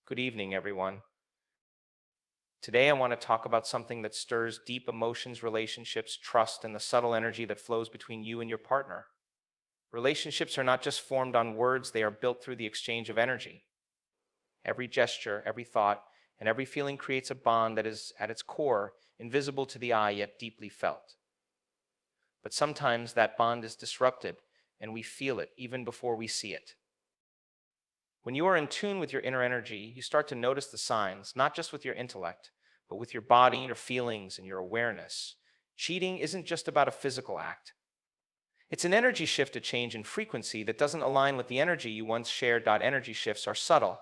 Good evening, everyone. Today, I want to talk about something that stirs deep emotions, relationships, trust, and the subtle energy that flows between you and your partner. Relationships are not just formed on words, they are built through the exchange of energy. Every gesture, every thought, and every feeling creates a bond that is, at its core, invisible to the eye yet deeply felt. But sometimes that bond is disrupted, and we feel it even before we see it. When you are in tune with your inner energy, you start to notice the signs, not just with your intellect, but with your body, your feelings, and your awareness. Cheating isn't just about a physical act. It's an energy shift, a change in frequency that doesn't align with the energy you once shared. Energy shifts are subtle.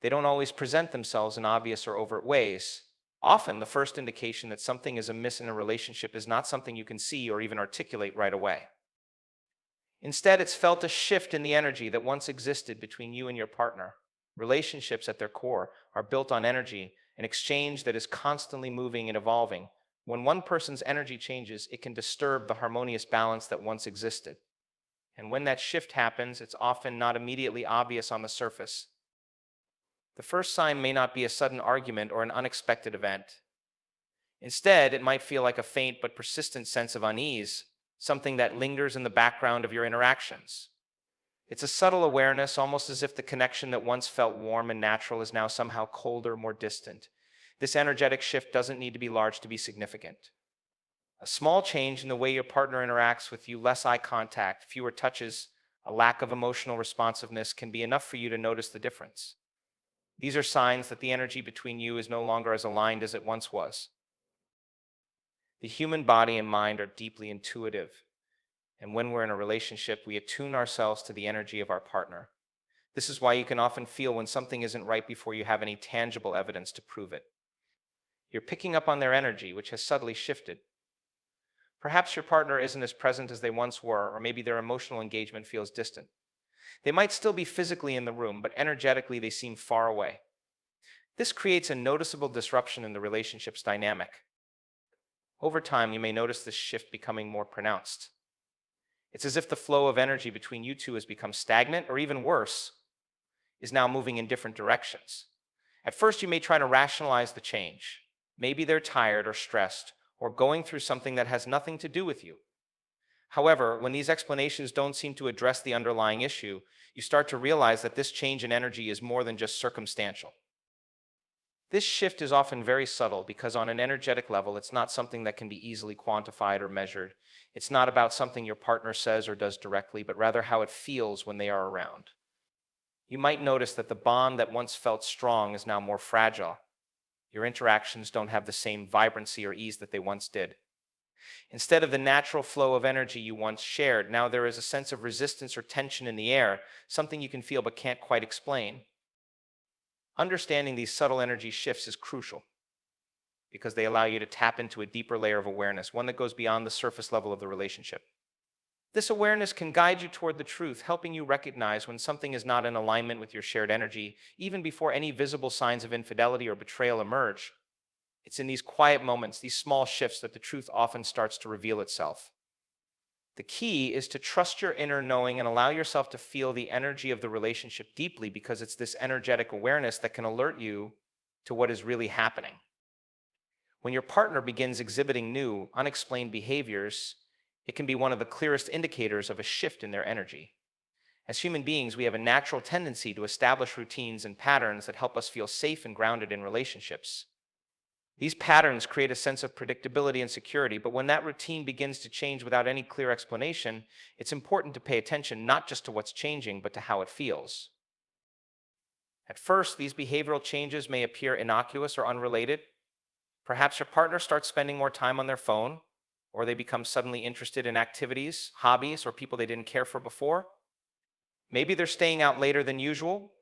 They don't always present themselves in obvious or overt ways. Often, the first indication that something is amiss in a relationship is not something you can see or even articulate right away. Instead, it's felt a shift in the energy that once existed between you and your partner. Relationships at their core are built on energy, an exchange that is constantly moving and evolving. When one person's energy changes, it can disturb the harmonious balance that once existed. And when that shift happens, it's often not immediately obvious on the surface. The first sign may not be a sudden argument or an unexpected event. Instead, it might feel like a faint but persistent sense of unease, something that lingers in the background of your interactions. It's a subtle awareness, almost as if the connection that once felt warm and natural is now somehow colder, more distant. This energetic shift doesn't need to be large to be significant. A small change in the way your partner interacts with you, less eye contact, fewer touches, a lack of emotional responsiveness can be enough for you to notice the difference. These are signs that the energy between you is no longer as aligned as it once was. The human body and mind are deeply intuitive, and when we're in a relationship, we attune ourselves to the energy of our partner. This is why you can often feel when something isn't right before you have any tangible evidence to prove it. You're picking up on their energy, which has subtly shifted. Perhaps your partner isn't as present as they once were, or maybe their emotional engagement feels distant. They might still be physically in the room, but energetically they seem far away. This creates a noticeable disruption in the relationship's dynamic. Over time, you may notice this shift becoming more pronounced. It's as if the flow of energy between you two has become stagnant, or even worse, is now moving in different directions. At first, you may try to rationalize the change. Maybe they're tired or stressed, or going through something that has nothing to do with you. However, when these explanations don't seem to address the underlying issue, you start to realize that this change in energy is more than just circumstantial. This shift is often very subtle because on an energetic level, it's not something that can be easily quantified or measured. It's not about something your partner says or does directly, but rather how it feels when they are around. You might notice that the bond that once felt strong is now more fragile. Your interactions don't have the same vibrancy or ease that they once did. Instead of the natural flow of energy you once shared, now there is a sense of resistance or tension in the air, something you can feel but can't quite explain. Understanding these subtle energy shifts is crucial because they allow you to tap into a deeper layer of awareness, one that goes beyond the surface level of the relationship. This awareness can guide you toward the truth, helping you recognize when something is not in alignment with your shared energy, even before any visible signs of infidelity or betrayal emerge. It's in these quiet moments, these small shifts, that the truth often starts to reveal itself. The key is to trust your inner knowing and allow yourself to feel the energy of the relationship deeply, because it's this energetic awareness that can alert you to what is really happening. When your partner begins exhibiting new, unexplained behaviors, it can be one of the clearest indicators of a shift in their energy. As human beings, we have a natural tendency to establish routines and patterns that help us feel safe and grounded in relationships. These patterns create a sense of predictability and security, but when that routine begins to change without any clear explanation, it's important to pay attention not just to what's changing, but to how it feels. At first, these behavioral changes may appear innocuous or unrelated. Perhaps your partner starts spending more time on their phone, or they become suddenly interested in activities, hobbies, or people they didn't care for before. Maybe they're staying out later than usual,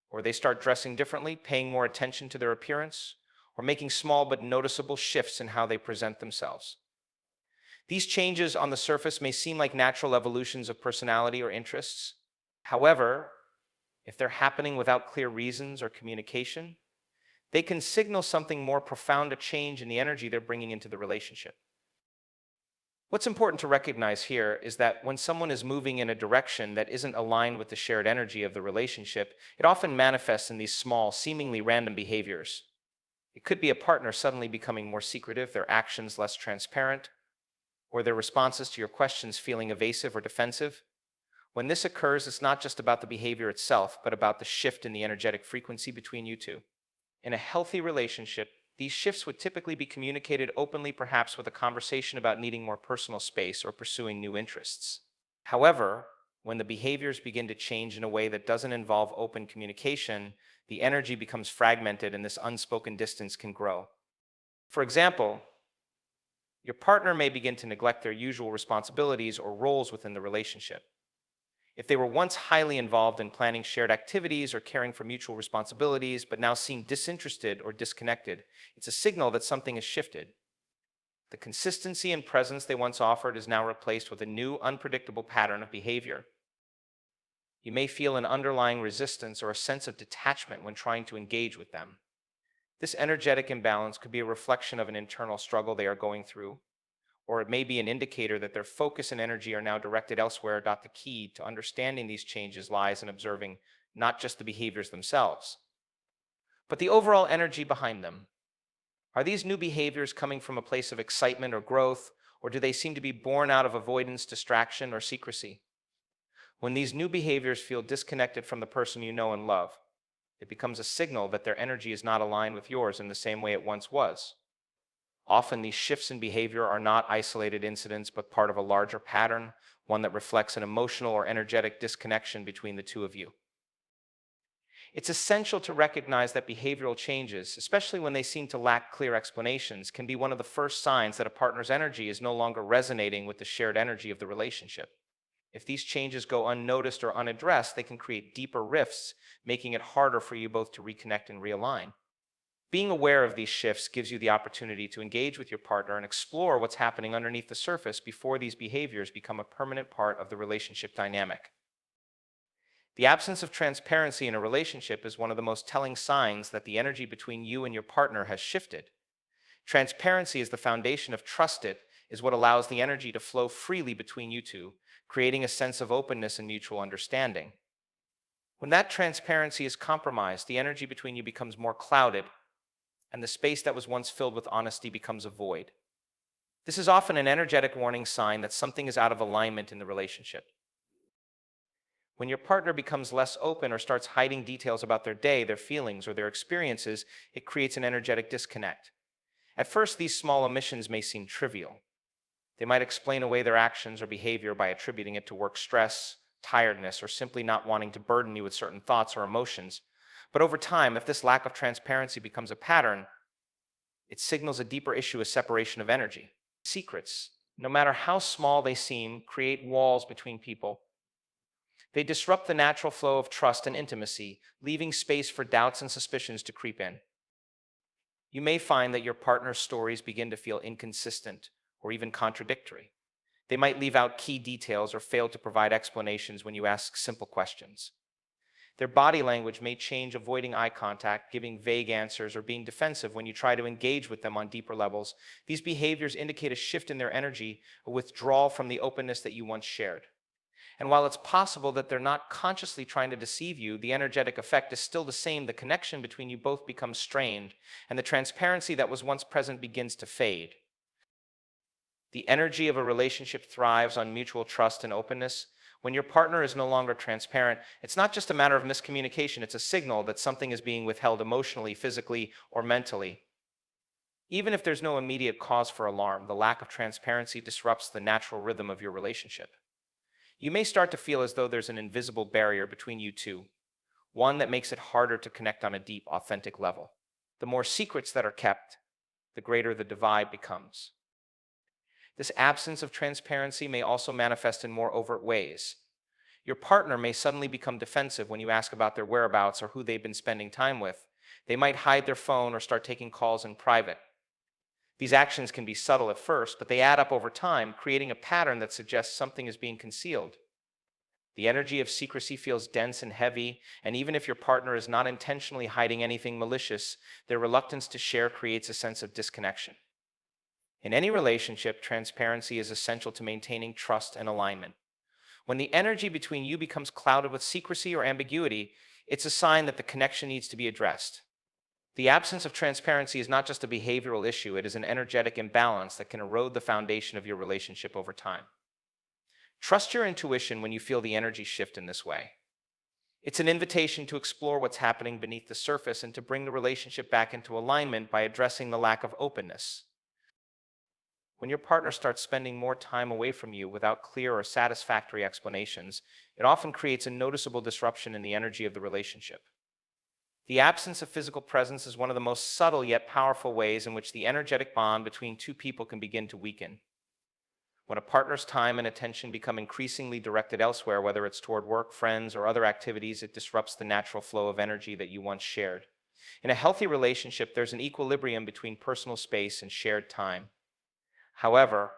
or they start dressing differently, paying more attention to their appearance, or making small but noticeable shifts in how they present themselves. These changes on the surface may seem like natural evolutions of personality or interests. However, if they're happening without clear reasons or communication, they can signal something more profound, a change in the energy they're bringing into the relationship. What's important to recognize here is that when someone is moving in a direction that isn't aligned with the shared energy of the relationship, it often manifests in these small, seemingly random behaviors. It could be a partner suddenly becoming more secretive, their actions less transparent, or their responses to your questions feeling evasive or defensive. When this occurs, it's not just about the behavior itself, but about the shift in the energetic frequency between you two. In a healthy relationship, these shifts would typically be communicated openly, perhaps with a conversation about needing more personal space or pursuing new interests. However, when the behaviors begin to change in a way that doesn't involve open communication, the energy becomes fragmented and this unspoken distance can grow. For example, your partner may begin to neglect their usual responsibilities or roles within the relationship. If they were once highly involved in planning shared activities or caring for mutual responsibilities, but now seem disinterested or disconnected, it's a signal that something has shifted. The consistency and presence they once offered is now replaced with a new, unpredictable pattern of behavior. You may feel an underlying resistance or a sense of detachment when trying to engage with them. This energetic imbalance could be a reflection of an internal struggle they are going through, or it may be an indicator that their focus and energy are now directed elsewhere. The key to understanding these changes lies in observing not just the behaviors themselves, but the overall energy behind them. Are these new behaviors coming from a place of excitement or growth, or do they seem to be born out of avoidance, distraction, or secrecy? When these new behaviors feel disconnected from the person you know and love, it becomes a signal that their energy is not aligned with yours in the same way it once was. Often these shifts in behavior are not isolated incidents, but part of a larger pattern, one that reflects an emotional or energetic disconnection between the two of you. It's essential to recognize that behavioral changes, especially when they seem to lack clear explanations, can be one of the first signs that a partner's energy is no longer resonating with the shared energy of the relationship. If these changes go unnoticed or unaddressed, they can create deeper rifts, making it harder for you both to reconnect and realign. Being aware of these shifts gives you the opportunity to engage with your partner and explore what's happening underneath the surface before these behaviors become a permanent part of the relationship dynamic. The absence of transparency in a relationship is one of the most telling signs that the energy between you and your partner has shifted. Transparency is the foundation of trust. It is what allows the energy to flow freely between you two, creating a sense of openness and mutual understanding. When that transparency is compromised, the energy between you becomes more clouded, and the space that was once filled with honesty becomes a void. This is often an energetic warning sign that something is out of alignment in the relationship. When your partner becomes less open or starts hiding details about their day, their feelings, or their experiences, it creates an energetic disconnect. At first, these small omissions may seem trivial. They might explain away their actions or behavior by attributing it to work stress, tiredness, or simply not wanting to burden you with certain thoughts or emotions. But over time, if this lack of transparency becomes a pattern, it signals a deeper issue of separation of energy. Secrets, no matter how small they seem, create walls between people. They disrupt the natural flow of trust and intimacy, leaving space for doubts and suspicions to creep in. You may find that your partner's stories begin to feel inconsistent or even contradictory. They might leave out key details or fail to provide explanations when you ask simple questions. Their body language may change, avoiding eye contact, giving vague answers, or being defensive when you try to engage with them on deeper levels. These behaviors indicate a shift in their energy, a withdrawal from the openness that you once shared. And while it's possible that they're not consciously trying to deceive you, the energetic effect is still the same. The connection between you both becomes strained, and the transparency that was once present begins to fade. The energy of a relationship thrives on mutual trust and openness. When your partner is no longer transparent, it's not just a matter of miscommunication, it's a signal that something is being withheld emotionally, physically, or mentally. Even if there's no immediate cause for alarm, the lack of transparency disrupts the natural rhythm of your relationship. You may start to feel as though there's an invisible barrier between you two, one that makes it harder to connect on a deep, authentic level. The more secrets that are kept, the greater the divide becomes. This absence of transparency may also manifest in more overt ways. Your partner may suddenly become defensive when you ask about their whereabouts or who they've been spending time with. They might hide their phone or start taking calls in private. These actions can be subtle at first, but they add up over time, creating a pattern that suggests something is being concealed. The energy of secrecy feels dense and heavy, and even if your partner is not intentionally hiding anything malicious, their reluctance to share creates a sense of disconnection. In any relationship, transparency is essential to maintaining trust and alignment. When the energy between you becomes clouded with secrecy or ambiguity, it's a sign that the connection needs to be addressed. The absence of transparency is not just a behavioral issue, it is an energetic imbalance that can erode the foundation of your relationship over time. Trust your intuition when you feel the energy shift in this way. It's an invitation to explore what's happening beneath the surface and to bring the relationship back into alignment by addressing the lack of openness. When your partner starts spending more time away from you without clear or satisfactory explanations, it often creates a noticeable disruption in the energy of the relationship. The absence of physical presence is one of the most subtle yet powerful ways in which the energetic bond between two people can begin to weaken. When a partner's time and attention become increasingly directed elsewhere, whether it's toward work, friends, or other activities, it disrupts the natural flow of energy that you once shared. In a healthy relationship, there's an equilibrium between personal space and shared time. However,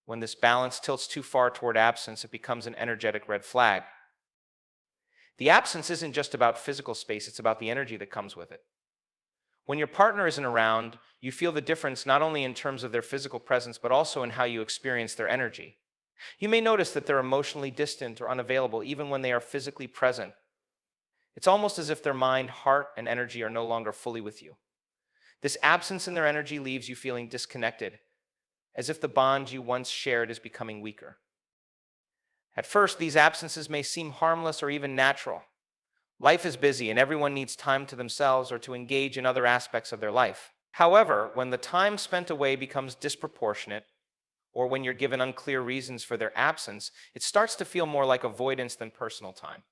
when this balance tilts too far toward absence, it becomes an energetic red flag. The absence isn't just about physical space, it's about the energy that comes with it. When your partner isn't around, you feel the difference not only in terms of their physical presence, but also in how you experience their energy. You may notice that they're emotionally distant or unavailable even when they are physically present. It's almost as if their mind, heart, and energy are no longer fully with you. This absence in their energy leaves you feeling disconnected, as if the bond you once shared is becoming weaker. At first, these absences may seem harmless or even natural. Life is busy and everyone needs time to themselves or to engage in other aspects of their life. However, when the time spent away becomes disproportionate, or when you're given unclear reasons for their absence, it starts to feel more like avoidance than personal time.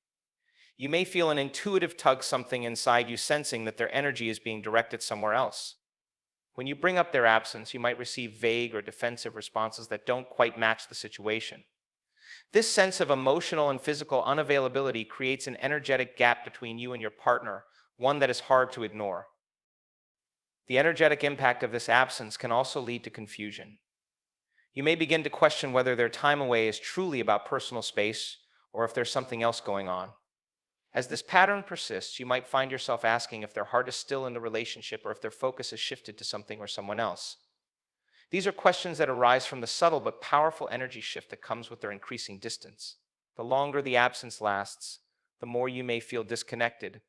You may feel an intuitive tug, something inside you sensing that their energy is being directed somewhere else. When you bring up their absence, you might receive vague or defensive responses that don't quite match the situation. This sense of emotional and physical unavailability creates an energetic gap between you and your partner, one that is hard to ignore. The energetic impact of this absence can also lead to confusion. You may begin to question whether their time away is truly about personal space or if there's something else going on. As this pattern persists, you might find yourself asking if their heart is still in the relationship or if their focus has shifted to something or someone else. These are questions that arise from the subtle but powerful energy shift that comes with their increasing distance. The longer the absence lasts, the more you may feel disconnected,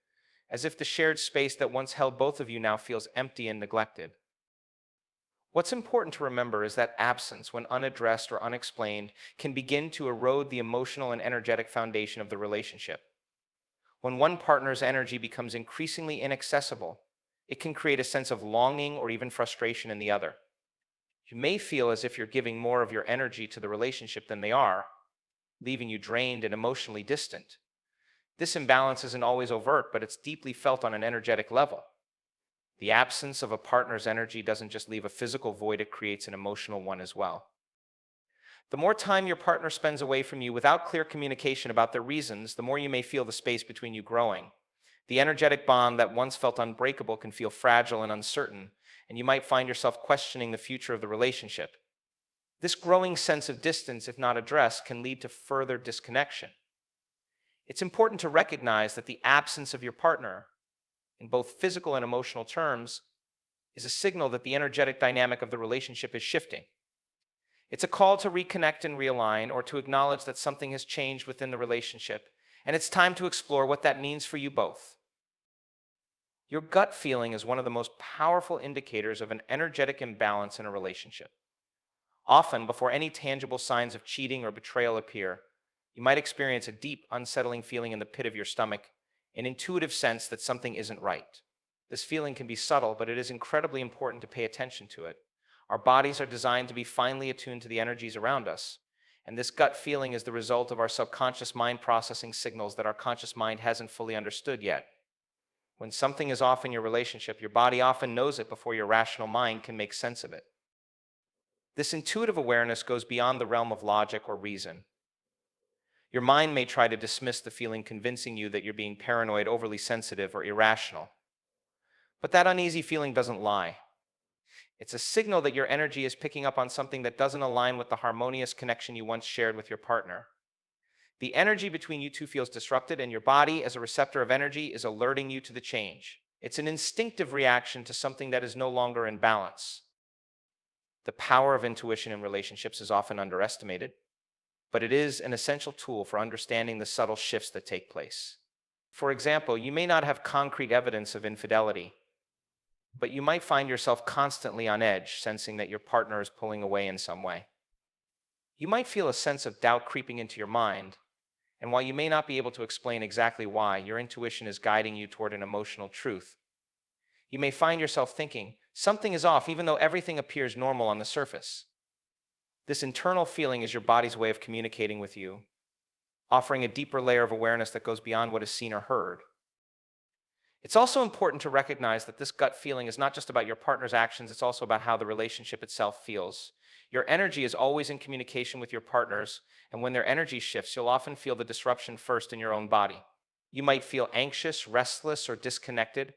as if the shared space that once held both of you now feels empty and neglected. What's important to remember is that absence, when unaddressed or unexplained, can begin to erode the emotional and energetic foundation of the relationship. When one partner's energy becomes increasingly inaccessible, it can create a sense of longing or even frustration in the other. You may feel as if you're giving more of your energy to the relationship than they are, leaving you drained and emotionally distant. This imbalance isn't always overt, but it's deeply felt on an energetic level. The absence of a partner's energy doesn't just leave a physical void, it creates an emotional one as well. The more time your partner spends away from you without clear communication about their reasons, the more you may feel the space between you growing. The energetic bond that once felt unbreakable can feel fragile and uncertain, and you might find yourself questioning the future of the relationship. This growing sense of distance, if not addressed, can lead to further disconnection. It's important to recognize that the absence of your partner, in both physical and emotional terms, is a signal that the energetic dynamic of the relationship is shifting. It's a call to reconnect and realign, or to acknowledge that something has changed within the relationship, and it's time to explore what that means for you both. Your gut feeling is one of the most powerful indicators of an energetic imbalance in a relationship. Often, before any tangible signs of cheating or betrayal appear, you might experience a deep, unsettling feeling in the pit of your stomach, an intuitive sense that something isn't right. This feeling can be subtle, but it is incredibly important to pay attention to it. Our bodies are designed to be finely attuned to the energies around us, and this gut feeling is the result of our subconscious mind processing signals that our conscious mind hasn't fully understood yet. When something is off in your relationship, your body often knows it before your rational mind can make sense of it. This intuitive awareness goes beyond the realm of logic or reason. Your mind may try to dismiss the feeling, convincing you that you're being paranoid, overly sensitive, or irrational. But that uneasy feeling doesn't lie. It's a signal that your energy is picking up on something that doesn't align with the harmonious connection you once shared with your partner. The energy between you two feels disrupted, and your body, as a receptor of energy, is alerting you to the change. It's an instinctive reaction to something that is no longer in balance. The power of intuition in relationships is often underestimated, but it is an essential tool for understanding the subtle shifts that take place. For example, you may not have concrete evidence of infidelity, but you might find yourself constantly on edge, sensing that your partner is pulling away in some way. You might feel a sense of doubt creeping into your mind, and while you may not be able to explain exactly why, your intuition is guiding you toward an emotional truth. You may find yourself thinking, something is off, even though everything appears normal on the surface. This internal feeling is your body's way of communicating with you, offering a deeper layer of awareness that goes beyond what is seen or heard. It's also important to recognize that this gut feeling is not just about your partner's actions, it's also about how the relationship itself feels. Your energy is always in communication with your partners, and when their energy shifts, you'll often feel the disruption first in your own body. You might feel anxious, restless, or disconnected,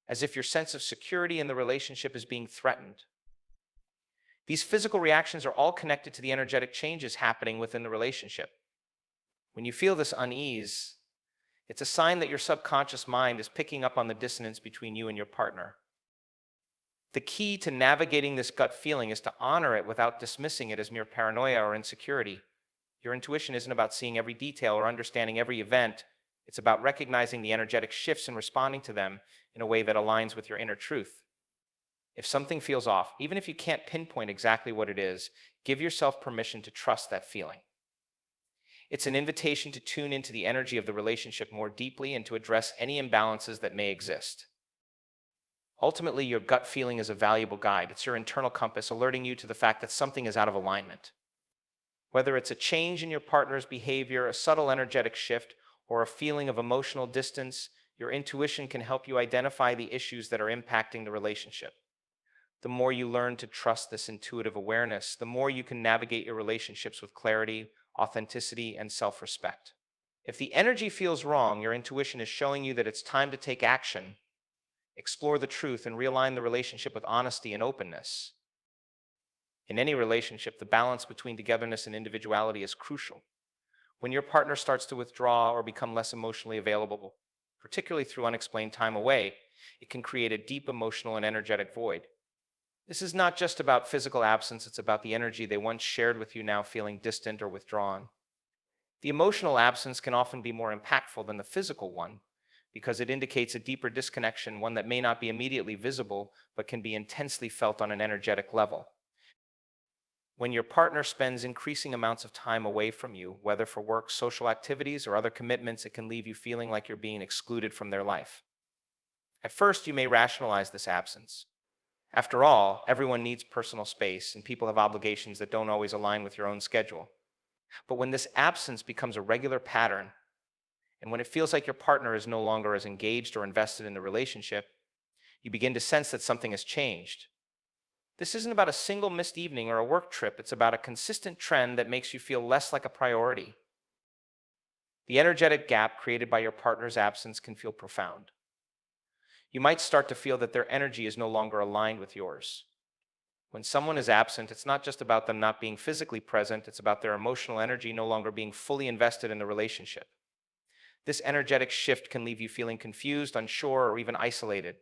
as if your sense of security in the relationship is being threatened. These physical reactions are all connected to the energetic changes happening within the relationship. When you feel this unease, it's a sign that your subconscious mind is picking up on the dissonance between you and your partner. The key to navigating this gut feeling is to honor it without dismissing it as mere paranoia or insecurity. Your intuition isn't about seeing every detail or understanding every event. It's about recognizing the energetic shifts and responding to them in a way that aligns with your inner truth. If something feels off, even if you can't pinpoint exactly what it is, give yourself permission to trust that feeling. It's an invitation to tune into the energy of the relationship more deeply and to address any imbalances that may exist. Ultimately, your gut feeling is a valuable guide. It's your internal compass alerting you to the fact that something is out of alignment. Whether it's a change in your partner's behavior, a subtle energetic shift, or a feeling of emotional distance, your intuition can help you identify the issues that are impacting the relationship. The more you learn to trust this intuitive awareness, the more you can navigate your relationships with clarity, authenticity, and self-respect. If the energy feels wrong, your intuition is showing you that it's time to take action, explore the truth, and realign the relationship with honesty and openness. In any relationship, the balance between togetherness and individuality is crucial. When your partner starts to withdraw or become less emotionally available, particularly through unexplained time away, it can create a deep emotional and energetic void. This is not just about physical absence, it's about the energy they once shared with you now feeling distant or withdrawn. The emotional absence can often be more impactful than the physical one because it indicates a deeper disconnection, one that may not be immediately visible but can be intensely felt on an energetic level. When your partner spends increasing amounts of time away from you, whether for work, social activities, or other commitments, it can leave you feeling like you're being excluded from their life. At first, you may rationalize this absence. After all, everyone needs personal space, and people have obligations that don't always align with your own schedule. But when this absence becomes a regular pattern, and when it feels like your partner is no longer as engaged or invested in the relationship, you begin to sense that something has changed. This isn't about a single missed evening or a work trip. It's about a consistent trend that makes you feel less like a priority. The energetic gap created by your partner's absence can feel profound. You might start to feel that their energy is no longer aligned with yours. When someone is absent, it's not just about them not being physically present, it's about their emotional energy no longer being fully invested in the relationship. This energetic shift can leave you feeling confused, unsure, or even isolated.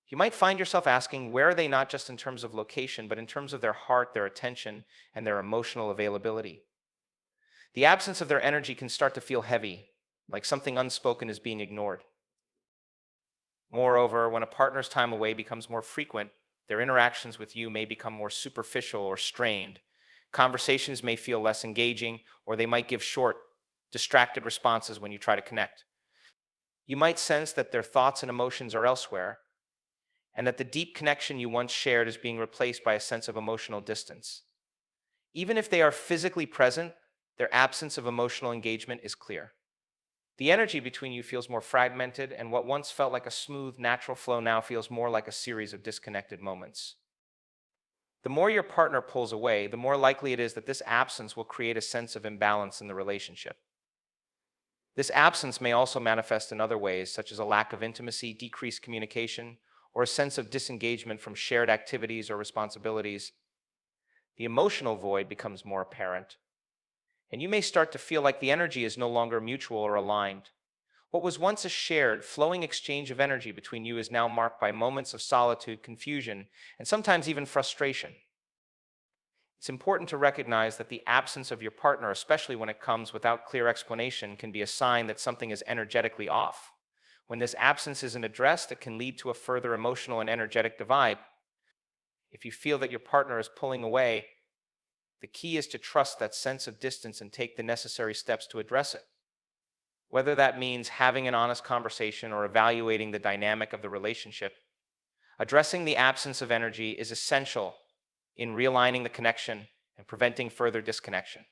You might find yourself asking, where are they, not just in terms of location, but in terms of their heart, their attention, and their emotional availability? The absence of their energy can start to feel heavy, like something unspoken is being ignored. Moreover, when a partner's time away becomes more frequent, their interactions with you may become more superficial or strained. Conversations may feel less engaging, or they might give short, distracted responses when you try to connect. You might sense that their thoughts and emotions are elsewhere, and that the deep connection you once shared is being replaced by a sense of emotional distance. Even if they are physically present, their absence of emotional engagement is clear. The energy between you feels more fragmented, and what once felt like a smooth, natural flow now feels more like a series of disconnected moments. The more your partner pulls away, the more likely it is that this absence will create a sense of imbalance in the relationship. This absence may also manifest in other ways, such as a lack of intimacy, decreased communication, or a sense of disengagement from shared activities or responsibilities. The emotional void becomes more apparent, and you may start to feel like the energy is no longer mutual or aligned. What was once a shared, flowing exchange of energy between you is now marked by moments of solitude, confusion, and sometimes even frustration. It's important to recognize that the absence of your partner, especially when it comes without clear explanation, can be a sign that something is energetically off. When this absence isn't addressed, it can lead to a further emotional and energetic divide. If you feel that your partner is pulling away, the key is to trust that sense of distance and take the necessary steps to address it. Whether that means having an honest conversation or evaluating the dynamic of the relationship, addressing the absence of energy is essential in realigning the connection and preventing further disconnection.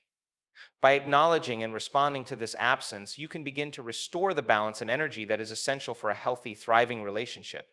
By acknowledging and responding to this absence, you can begin to restore the balance and energy that is essential for a healthy, thriving relationship.